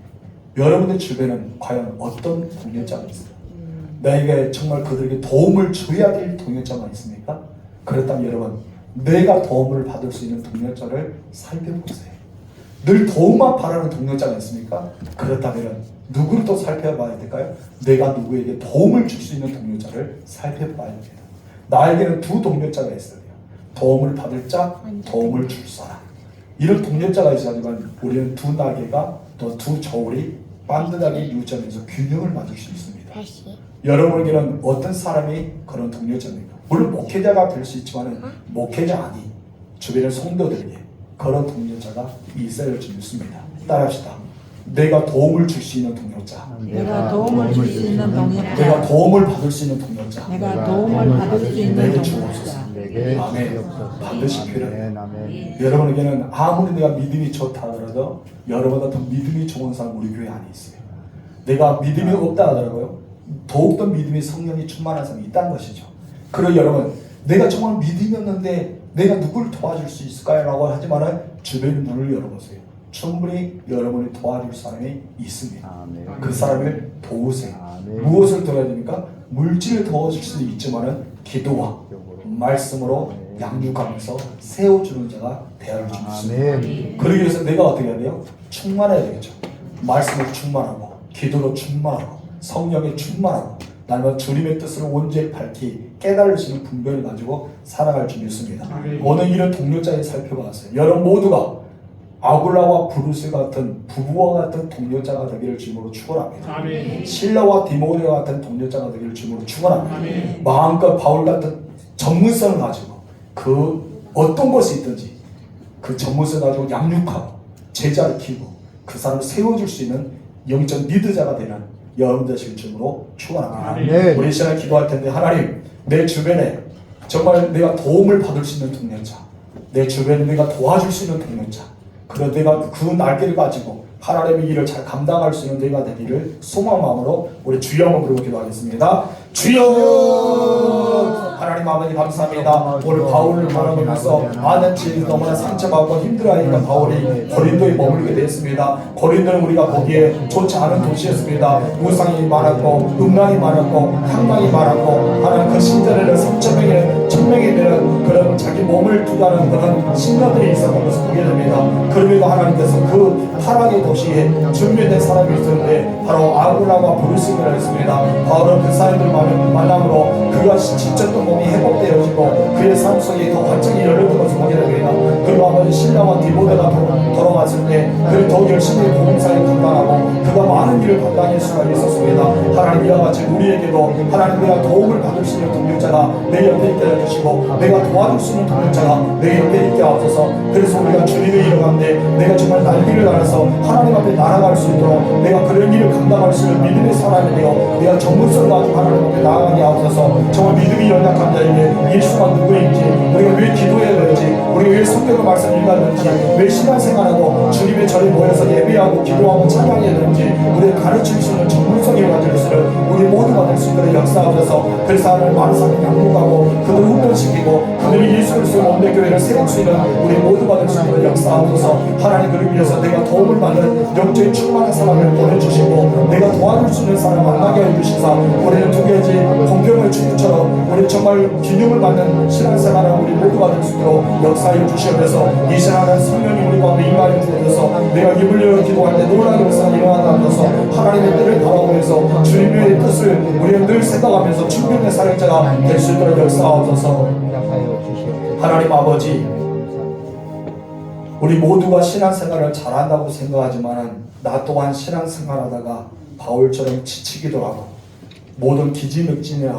여러분의 주변에는 과연 어떤 동료자가 있습니까? 나에게 정말 그들에게 도움을 줘야 될 동료자가 있습니까? 그렇다면 여러분, 내가 도움을 받을 수 있는 동료자를 살펴보세요. 늘 도움만 바라는 동료자가 있습니까? 그렇다면 누구를 또 살펴봐야 될까요? 내가 누구에게 도움을 줄 수 있는 동료자를 살펴봐야 됩니다. 나에게는 두 동료자가 있어요. 도움을 받을 자, 도움을 줄 사람. 이런 동료자가 있어야지만 우리는 두 날개가 또 두 저울이 반듯하게 유지하면서 균형을 맞을 수 있습니다. 여러분에게는 어떤 사람이 그런 동료자입니까? 물론 목회자가 될 수 있지만 목회자 아닌 주변의 성도들에게 그런 동료자가 있어야 할 줄 믿습니다. 따라합시다. 내가 도움을 줄 수 있는 동료자. 내가 도움을 줄 수 있는 동료자. 내가 도움을 받을 수 있는 동료자. 내가 도움을 받을 수 있는 내게 동료자. 주옵소서. 아멘. 반드시 필요해요. 여러분에게는 아무리 내가 믿음이 좋다 하더라도 여러분보다 더 믿음이 좋은 사람 우리 교회 안에 있어요. 내가 믿음이 없다 하더라고요. 더욱더 믿음이 성령이 충만한 사람이 있다는 것이죠. 그리고 여러분, 내가 정말 믿음이 없는데 내가 누구를 도와줄 수 있을까요? 라고 하지만은 주변 문을 열어보세요. 충분히 여러분이 도와줄 사람이 있습니다. 그 사람을 도우세요. 무엇을 도와야 됩니까? 물질을 도와줄 수도 있지만은 기도와 말씀으로 양육하면서 세워주는 자가 되어야 좋습니다. 그러기 위해서 내가 어떻게 해야 돼요? 충만해야 되겠죠. 말씀으로 충만하고 기도로 충만하고 성령에 충만하고 나는 주님의 뜻을 온전히 밝히 깨달을 수 있는 분별을 가지고 살아갈 줄 믿습니다. 오늘 이런 동료자에 살펴봤어요. 여러분 모두가 아굴라와 브루스 같은 부부와 같은 동료자가 되기를 주님으로 축원합니다. 실라와 디모데 같은 동료자가 되기를 주님으로 축원합니다. 마음껏 바울 같은 전문성을 가지고 그 어떤 것이 있든지 그 전문성을 가지고 양육하고 제자를 키우고 그 사람을 세워줄 수 있는 영적 리더자가 되는 여러분 되실 줄로 축원합니다. 우리 시간에 기도할 텐데 하나님 내 주변에 정말 내가 도움을 받을 수 있는 동료자, 내 주변에 내가 도와줄 수 있는 동료자, 그리고 내가 그 날개를 가지고 하나님의 일을 잘 감당할 수 있는 내가 되기를 소망 마음으로 우리 주여 한번 부르고 기도하겠습니다. 주여! 하나님 아버지 감사합니다. 오늘 바울을 바라보면서 많은 지인 너무나 상처받고 힘들어하니까 바울이 고린도에 머물게 됐습니다. 고린도는 우리가 보기에 좋지 않은 도시였습니다. 우상이 많았고 음란이 많았고 향락이 많았고 하나님 그 신자들은 3,000명에 1,000명이 되는 그런 자기 몸을 투자하는 그런 신자들이 있었던 것을 보게 됩니다. 그럼에도 하나님께서 그 타락의 도시에 준비된 사람이 있었는데 바로 아굴라와 브루스가 있습니다. 바울은 그 사람들 만남으로 그가 지쳤던 몸이 회복되어지고 그의 삶 속에 더 활짝이 열렸던 것을 보게 됩니다. 그리고 아버지 신라와 디모데가 돌아왔을 때 그를 더 열심히 복음사에 감당하고 그가 많은 일을 감당할 수가 있었습니다. 하나님 이와 같이 우리에게도 하나님 내가 도움을 받을 수 있는 동력자가 내 옆에 있게 해주시고 내가 도와줄 수 있는 동력자가 내 옆에 있게 하옵소서. 그래서 우리가 주님의 일을 가는데 내가 정말 날개를 달아서 하나님 앞에 날아갈 수 있도록 내가 그런 일을 감당할 수 있는 믿음의 사람이 되어 내가 전문성을 가지고 하나님 앞에 나아가게 하옵소서. 정말 믿음이 연약한 자에게 예수가 누구인지 우리가 왜 기도해야 되는지 우리가 왜 성경의 말씀을 읽어야 되는지 왜 신앙생활하고 주님의 절에 모여서 예배하고 기도하고 찬양해야 되는지 우리가 가르칠 수 있는 전문성을 가질 수 있는 우리 모두가 될 수 있도록 역사하셔서 그래서 하나님 많은 사람을 양육하고 그들을 훈련시키고 그들이 예수 그리스도의 몸된 교회를 세울 수 있는 우리 모두가 될 수 있도록 역사하셔서 하나님 그를 위해서 내가 도움을 받는 영적인 충만한 사람을 보내주시고 내가 도와줄 수 있는 사람을 만나게 해주시사 우리는 두 가지 공평의 주님처럼 우리 정말 기념을 받는 신앙생활을 우리 모두가 될 수 있도록 역사해 주시옵소서. 이 시간은 성령이 우리 가운데 임하여 주옵소서. 내가 입을 열어 기도할 때 놀라운 역사가 일어나면서 하나님의 뜻을 바라보면서 주님의 뜻을 우리는 늘 생각하면서 충분한 사역자가 될 수 있도록 역사하옵소서. 하나님 아버지, 우리 모두가 신앙생활을 잘한다고 생각하지만 나 또한 신앙생활하다가 바울처럼 지치기도 하고 모든 기지맥진을 하고